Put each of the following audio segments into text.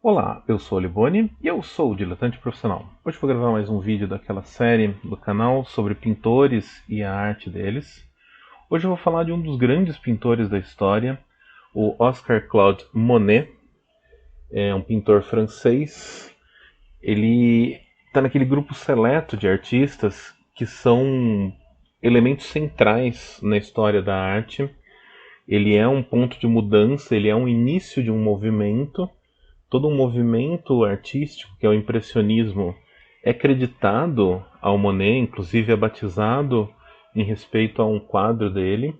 Olá, eu sou o Liboni e eu sou o Diletante Profissional. Hoje vou gravar mais um vídeo daquela série do canal sobre pintores e a arte deles. Hoje eu vou falar de um dos grandes pintores da história, o Oscar-Claude Monet. É um pintor francês. Ele está naquele grupo seleto de artistas que são elementos centrais na história da arte. Ele é um ponto de mudança, ele é um início de um movimento. Todo um movimento artístico, que é o impressionismo, é creditado ao Monet, inclusive é batizado em respeito a um quadro dele.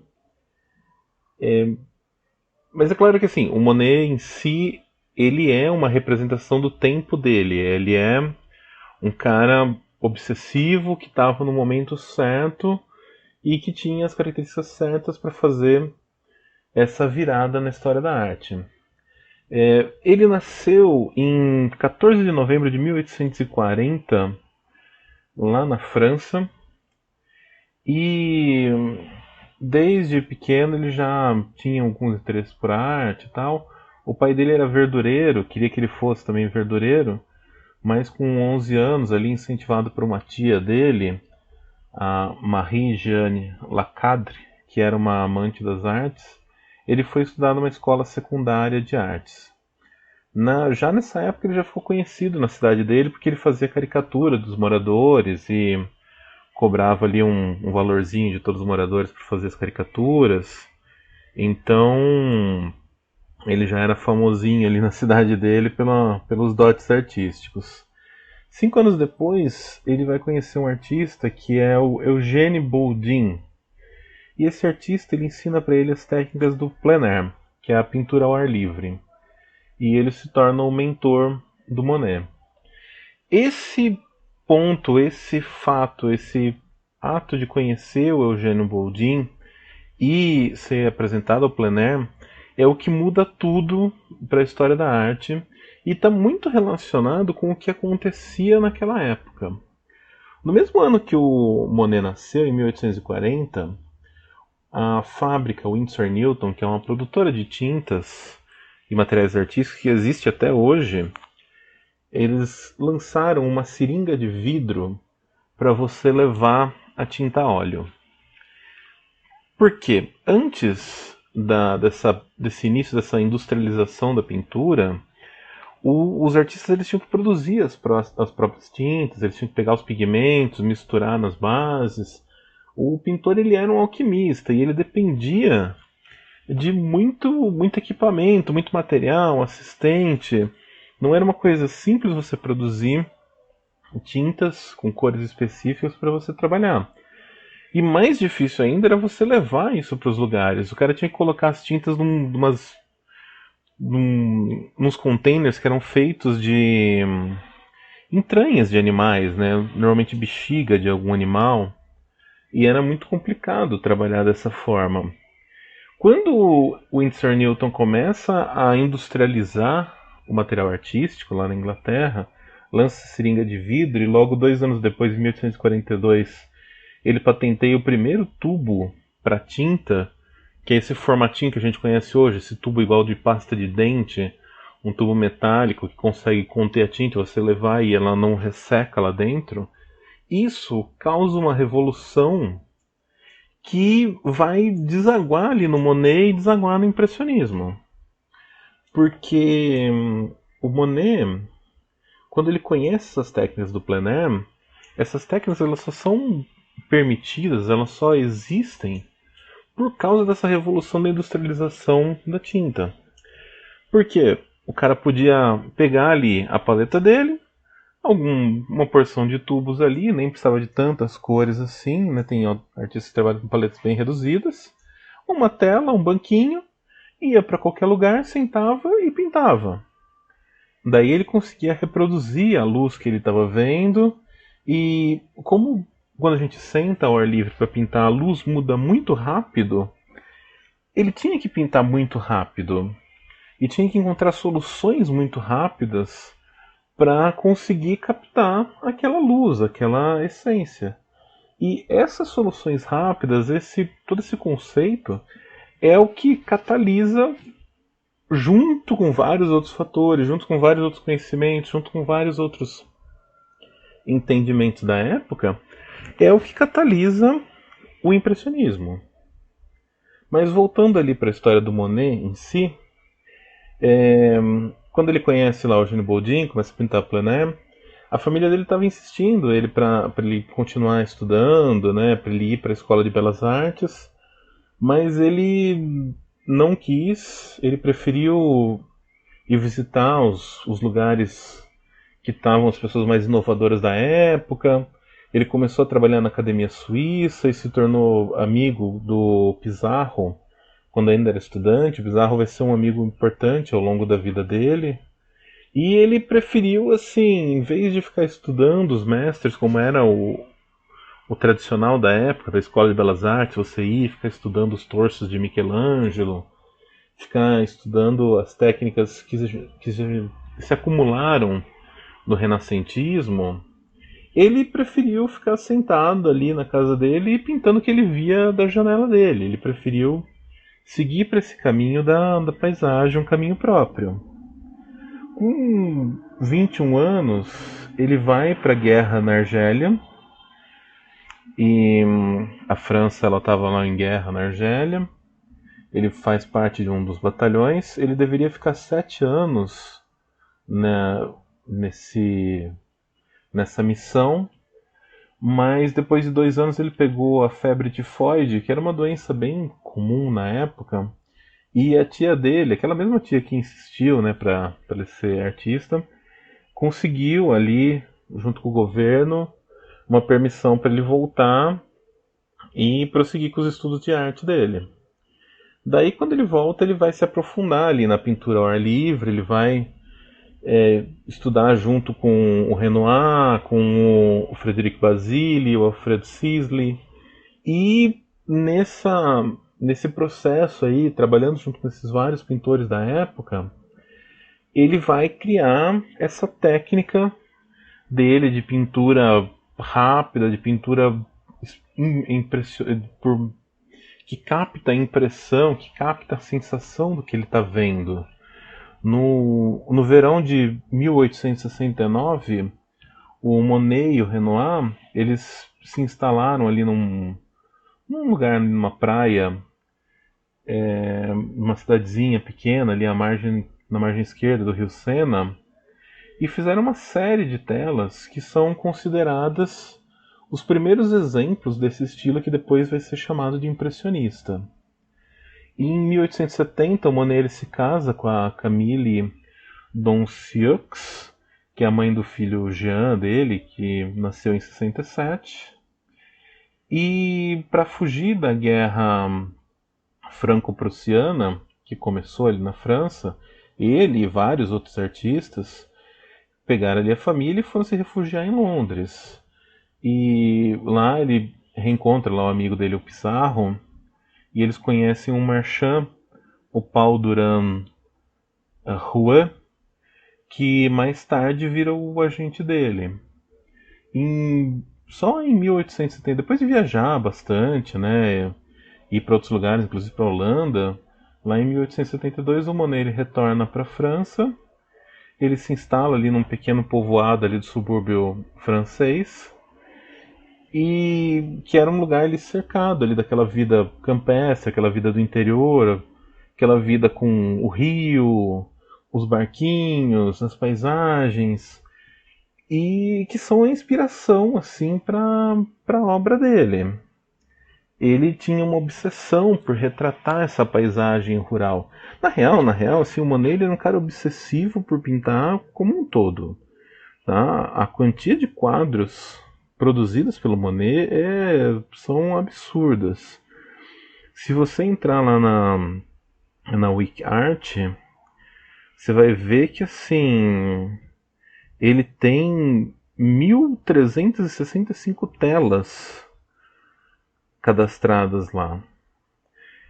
Mas é claro que assim, o Monet em si, ele é uma representação do tempo dele. Ele é um cara obsessivo que estava no momento certo e que tinha as características certas para fazer essa virada na história da arte. Ele nasceu em 14 de novembro de 1840, lá na França, e desde pequeno ele já tinha alguns interesses por arte e tal. O pai dele era verdureiro, queria que ele fosse também verdureiro, mas com 11 anos, ali incentivado por uma tia dele, a Marie-Jeanne Lacadre, que era uma amante das artes, ele foi estudar numa escola secundária de artes. Já nessa época ele já ficou conhecido na cidade dele porque ele fazia caricatura dos moradores e cobrava ali um valorzinho de todos os moradores para fazer as caricaturas. Então ele já era famosinho ali na cidade dele pelos dotes artísticos. 5 anos depois, ele vai conhecer um artista que é o Eugène Bourdin. E esse artista ele ensina para ele as técnicas do plein air, que é a pintura ao ar livre. E ele se torna o mentor do Monet. Esse ponto, esse fato, esse ato de conhecer o Eugênio Boldin e ser apresentado ao plein air é o que muda tudo para a história da arte e está muito relacionado com o que acontecia naquela época. No mesmo ano que o Monet nasceu, em 1840, a fábrica Winsor Newton, que é uma produtora de tintas e materiais artísticos que existe até hoje, eles lançaram uma seringa de vidro para você levar a tinta a óleo. Por quê? Antes desse início dessa industrialização da pintura, os artistas eles tinham que produzir as próprias tintas, eles tinham que pegar os pigmentos, misturar nas bases. O pintor ele era um alquimista e ele dependia de muito equipamento, muito material, assistente. Não era uma coisa simples você produzir tintas com cores específicas para você trabalhar. E mais difícil ainda era você levar isso para os lugares. O cara tinha que colocar as tintas nos containers que eram feitos de entranhas de animais, né? Normalmente bexiga de algum animal. E era muito complicado trabalhar dessa forma. Quando o Winsor Newton começa a industrializar o material artístico lá na Inglaterra, lança seringa de vidro e logo 2 anos depois, em 1842, ele patenteia o primeiro tubo para tinta, que é esse formatinho que a gente conhece hoje, esse tubo igual de pasta de dente, um tubo metálico que consegue conter a tinta, você levar e ela não resseca lá dentro. Isso causa uma revolução que vai desaguar ali no Monet e desaguar no impressionismo. Porque o Monet, quando ele conhece essas técnicas do plein air, essas técnicas elas só são permitidas, elas só existem por causa dessa revolução da industrialização da tinta. Porque o cara podia pegar ali a paleta dele, uma porção de tubos ali, nem precisava de tantas cores assim, né? Tem artistas que trabalham com paletas bem reduzidas, uma tela, um banquinho, ia para qualquer lugar, sentava e pintava. Daí ele conseguia reproduzir a luz que ele estava vendo, e como quando a gente senta ao ar livre para pintar, a luz muda muito rápido, ele tinha que pintar muito rápido e tinha que encontrar soluções muito rápidas para conseguir captar aquela luz, aquela essência. E essas soluções rápidas, todo esse conceito, é o que catalisa junto com vários outros fatores, junto com vários outros conhecimentos, junto com vários outros entendimentos da época, é o que catalisa o impressionismo. Mas voltando ali para a história do Monet em si, quando ele conhece lá o Eugène Bourdin, começa a pintar plein air, a família dele estava insistindo ele para ele continuar estudando, né, para ele ir para a escola de belas artes, mas ele não quis, ele preferiu ir visitar os lugares que estavam as pessoas mais inovadoras da época. Ele começou a trabalhar na Academia Suíça e se tornou amigo do Pissarro quando ainda era estudante. O Pissarro vai ser um amigo importante ao longo da vida dele. E ele preferiu, assim, em vez de ficar estudando os mestres, como era o tradicional da época, da Escola de Belas Artes, você ir ficar estudando os torsos de Michelangelo, ficar estudando as técnicas que se acumularam no renascentismo, ele preferiu ficar sentado ali na casa dele e pintando o que ele via da janela dele. Ele preferiu seguir para esse caminho da paisagem, um caminho próprio. Com 21 anos, ele vai para a guerra na Argélia. E a França estava lá em guerra na Argélia. Ele faz parte de um dos batalhões. Ele deveria ficar 7 anos, né, nessa missão, mas depois de 2 anos ele pegou a febre tifoide, que era uma doença bem comum na época, e a tia dele, aquela mesma tia que insistiu, né, para ele ser artista, conseguiu ali, junto com o governo, uma permissão para ele voltar e prosseguir com os estudos de arte dele. Daí, quando ele volta, ele vai se aprofundar ali na pintura ao ar livre, ele vai estudar junto com o Renoir, com o Frederic Basile, o Alfred Sisley. E nesse processo aí, trabalhando junto com esses vários pintores da época, ele vai criar essa técnica dele de pintura rápida, de pintura que capta a impressão, que capta a sensação do que ele está vendo. No verão de 1869, o Monet e o Renoir, eles se instalaram ali num lugar, numa praia, numa cidadezinha pequena ali na margem esquerda do rio Sena, e fizeram uma série de telas que são consideradas os primeiros exemplos desse estilo que depois vai ser chamado de impressionista. Em 1870, o Monet ele se casa com a Camille Doncieux, que é a mãe do filho Jean dele, que nasceu em 67. E para fugir da guerra franco-prussiana, que começou ali na França, ele e vários outros artistas pegaram ali a família e foram se refugiar em Londres. E lá ele reencontra lá o amigo dele, o Pissarro, e eles conhecem um marchand, o Paul Durand Rouet, que mais tarde vira o agente dele. Só em 1870, depois de viajar bastante, né, ir para outros lugares, inclusive para a Holanda, lá em 1872 o Monet ele retorna para a França, ele se instala ali num pequeno povoado ali do subúrbio francês, e que era um lugar ali cercado ali daquela vida campestre, aquela vida do interior, aquela vida com o rio, os barquinhos, as paisagens, e que são a inspiração assim para a obra dele. Ele tinha uma obsessão por retratar essa paisagem rural. Na real, assim, o Monet ele era um cara obsessivo por pintar como um todo. Tá? A quantia de quadros produzidas pelo Monet são absurdas. Se você entrar lá na WikiArt, você vai ver que assim ele tem 1.365 telas cadastradas lá.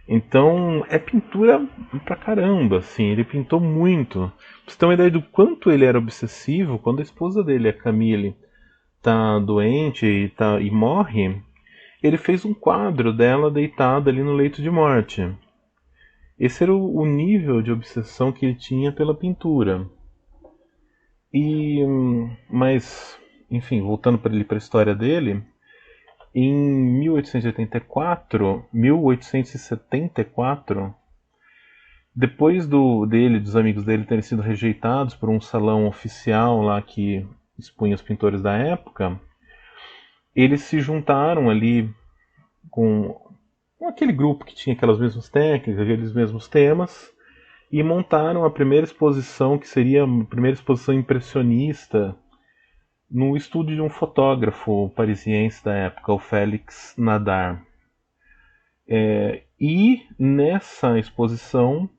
Então é pintura pra caramba, assim, ele pintou muito. Pra você ter uma ideia do quanto ele era obsessivo, quando a esposa dele, a Camille, tá doente e morre, ele fez um quadro dela deitada ali no leito de morte. Esse era o nível de obsessão que ele tinha pela pintura. Mas, enfim, voltando para a história dele, em 1874, depois dos amigos dele terem sido rejeitados por um salão oficial lá que expunha os pintores da época, eles se juntaram ali com aquele grupo que tinha aquelas mesmas técnicas, aqueles mesmos temas, e montaram a primeira exposição, que seria a primeira exposição impressionista, no estúdio de um fotógrafo parisiense da época, o Félix Nadar. E nessa exposição,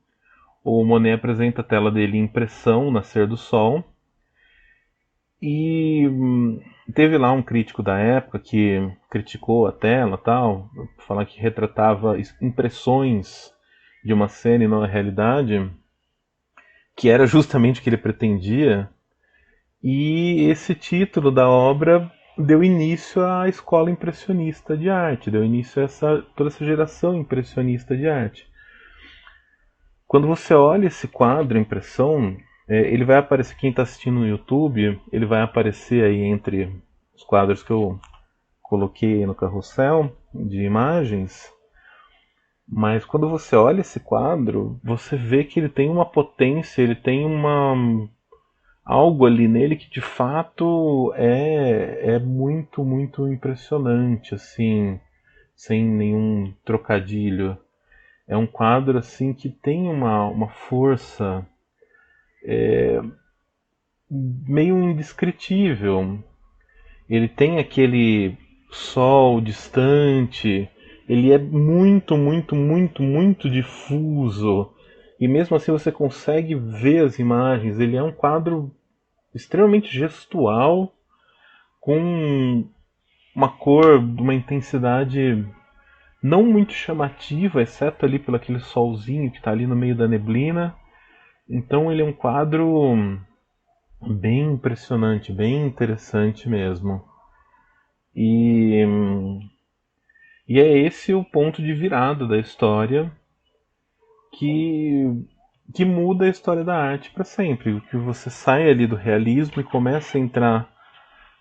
o Monet apresenta a tela dele em impressão, Nascer do Sol, e teve lá um crítico da época que criticou a tela, tal, falar que retratava impressões de uma cena e não a realidade, que era justamente o que ele pretendia. E esse título da obra deu início à escola impressionista de arte, deu início a toda essa geração impressionista de arte. Quando você olha esse quadro, impressão, ele vai aparecer, quem está assistindo no YouTube, ele vai aparecer aí entre os quadros que eu coloquei no carrossel de imagens. Mas quando você olha esse quadro, você vê que ele tem uma potência, ele tem algo ali nele que de fato é muito, muito impressionante, assim, sem nenhum trocadilho. É um quadro assim que tem uma força meio indescritível. Ele tem aquele sol distante, ele é muito, muito, muito, muito difuso. E mesmo assim você consegue ver as imagens. Ele é um quadro extremamente gestual, com uma cor, uma intensidade não muito chamativa, exceto ali pelo aquele solzinho que está ali no meio da neblina. Então ele é um quadro bem impressionante, bem interessante mesmo. E, e é esse o ponto de virada da história que muda a história da arte para sempre. Que você sai ali do realismo e começa a entrar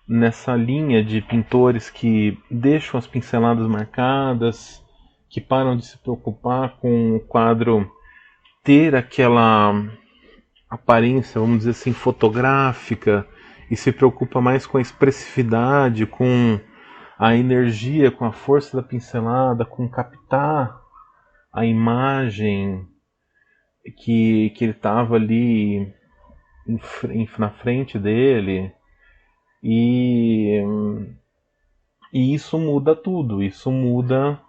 nessa linha de pintores que deixam as pinceladas marcadas, que param de se preocupar com o quadro ter aquela aparência, vamos dizer assim, fotográfica, e se preocupa mais com a expressividade, com a energia, com a força da pincelada, com captar a imagem que ele estava ali na frente dele. E isso muda tudo, isso muda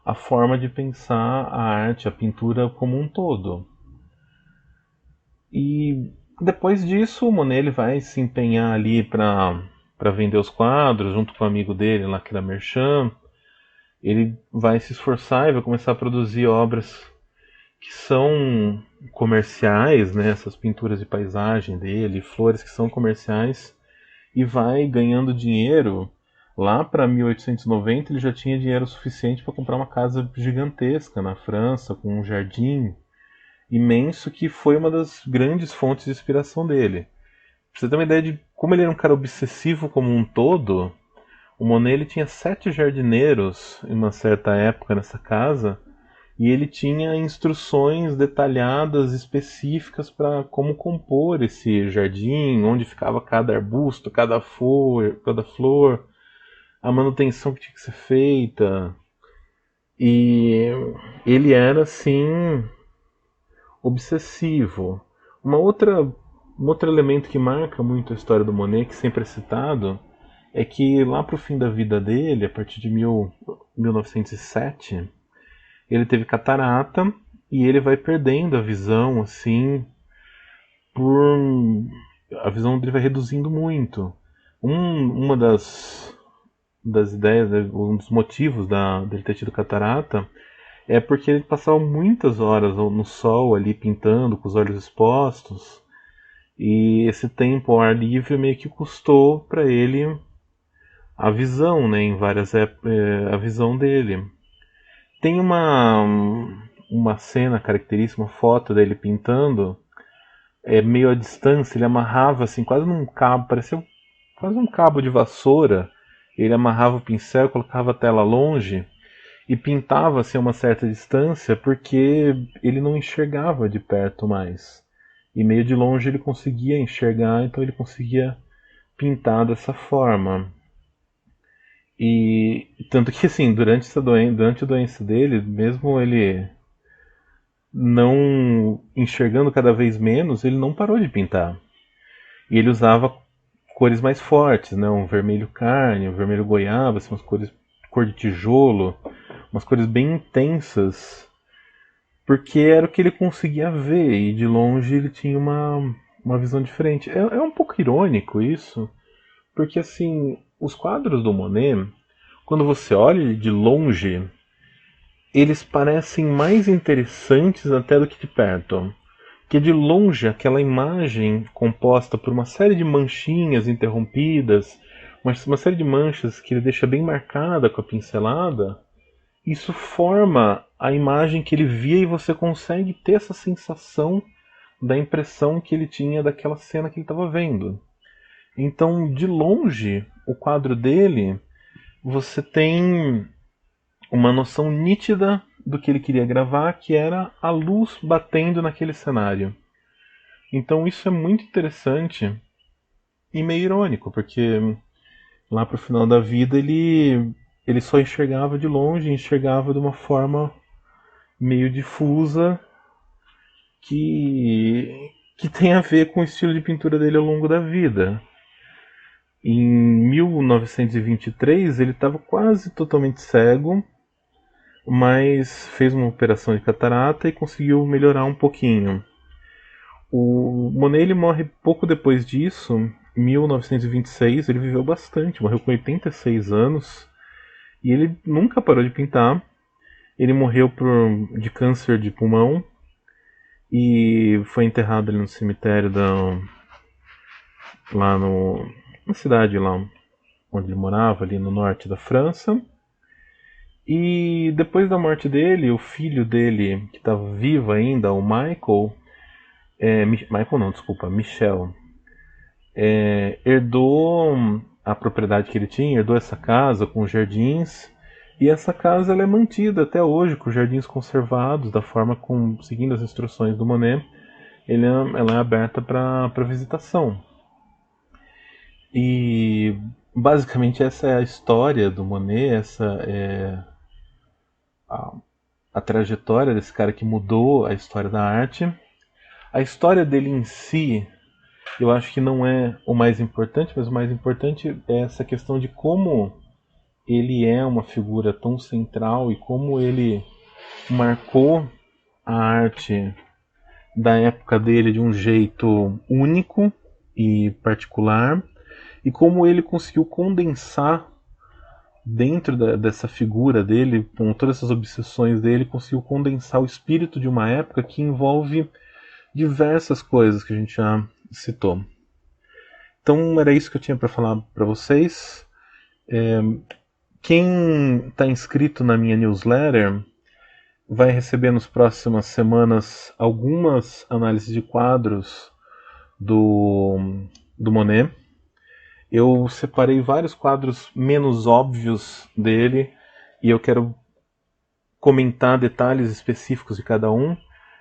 a forma de pensar a arte, a pintura como um todo. E depois disso, o Monet ele vai se empenhar ali para vender os quadros, junto com o amigo dele lá, que era Merchant. Ele vai se esforçar e vai começar a produzir obras que são comerciais, né? Essas pinturas de paisagem dele, flores que são comerciais, e vai ganhando dinheiro. Lá para 1890 ele já tinha dinheiro suficiente para comprar uma casa gigantesca na França, com um jardim imenso, que foi uma das grandes fontes de inspiração dele. Pra você ter uma ideia de como ele era um cara obsessivo como um todo, o Monet ele tinha 7 jardineiros em uma certa época nessa casa, e ele tinha instruções detalhadas, específicas para como compor esse jardim, onde ficava cada arbusto, cada flor, a manutenção que tinha que ser feita. E ele era assim obsessivo. Um outro elemento que marca muito a história do Monet, que sempre é citado, é que lá pro fim da vida dele, a partir de 1907, ele teve catarata e ele vai perdendo a visão, assim, a visão dele vai reduzindo muito. Uma das ideias, né, um dos motivos dele ter tido catarata é porque ele passava muitas horas no sol ali pintando, com os olhos expostos, e esse tempo ao ar livre meio que custou para ele a visão, né, em várias épocas, a visão dele. Tem uma cena característica, uma foto dele pintando, meio à distância, ele amarrava assim, quase num cabo, parecia quase um cabo de vassoura. Ele amarrava o pincel, colocava a tela longe e pintava assim, a uma certa distância, porque ele não enxergava de perto mais. E meio de longe ele conseguia enxergar, então ele conseguia pintar dessa forma. E tanto que assim, durante a doença dele, mesmo ele não enxergando cada vez menos, ele não parou de pintar. E ele usava cores mais fortes, né? Um vermelho carne, um vermelho goiaba, assim, umas cores cor de tijolo, umas cores bem intensas, porque era o que ele conseguia ver e de longe ele tinha uma visão diferente. É um pouco irônico isso, porque assim, os quadros do Monet, quando você olha de longe, eles parecem mais interessantes até do que de perto. Que de longe aquela imagem composta por uma série de manchinhas interrompidas, uma série de manchas que ele deixa bem marcada com a pincelada, isso forma a imagem que ele via e você consegue ter essa sensação da impressão que ele tinha daquela cena que ele estava vendo. Então, de longe, o quadro dele, você tem uma noção nítida do que ele queria gravar, que era a luz batendo naquele cenário. Então isso é muito interessante e meio irônico, porque lá pro final da vida ele só enxergava de longe, enxergava de uma forma meio difusa que tem a ver com o estilo de pintura dele ao longo da vida. Em 1923 ele estava quase totalmente cego, mas fez uma operação de catarata e conseguiu melhorar um pouquinho. O Monet ele morre pouco depois disso, em 1926, ele viveu bastante, morreu com 86 anos e ele nunca parou de pintar. Ele morreu de câncer de pulmão e foi enterrado ali no cemitério lá na cidade lá onde ele morava, ali no norte da França. E depois da morte dele, o filho dele, que estava vivo ainda, o Michael, Michael não, desculpa, Michel, herdou a propriedade que ele tinha, herdou essa casa com os jardins, e essa casa ela é mantida até hoje, com os jardins conservados, da forma como, seguindo as instruções do Monet, ela é aberta para visitação. E basicamente essa é a história do Monet, essa é a, a trajetória desse cara que mudou a história da arte. A história dele em si, eu acho que não é o mais importante, mas o mais importante é essa questão de como ele é uma figura tão central e como ele marcou a arte da época dele de um jeito único e particular, e como ele conseguiu condensar dentro dessa figura dele, com todas essas obsessões dele, conseguiu condensar o espírito de uma época que envolve diversas coisas que a gente já citou. Então era isso que eu tinha para falar para vocês. Quem está inscrito na minha newsletter vai receber nas próximas semanas algumas análises de quadros do Monet. Eu separei vários quadros menos óbvios dele e eu quero comentar detalhes específicos de cada um.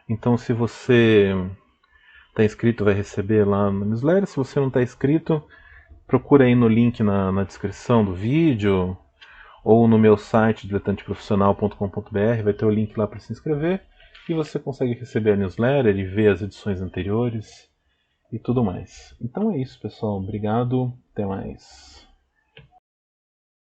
Então, se você está inscrito, vai receber lá no newsletter. Se você não está inscrito, procura aí no link na descrição do vídeo ou no meu site diletanteprofissional.com.br, vai ter o link lá para se inscrever e você consegue receber a newsletter e ver as edições anteriores e tudo mais. Então é isso, pessoal. Obrigado. Até mais.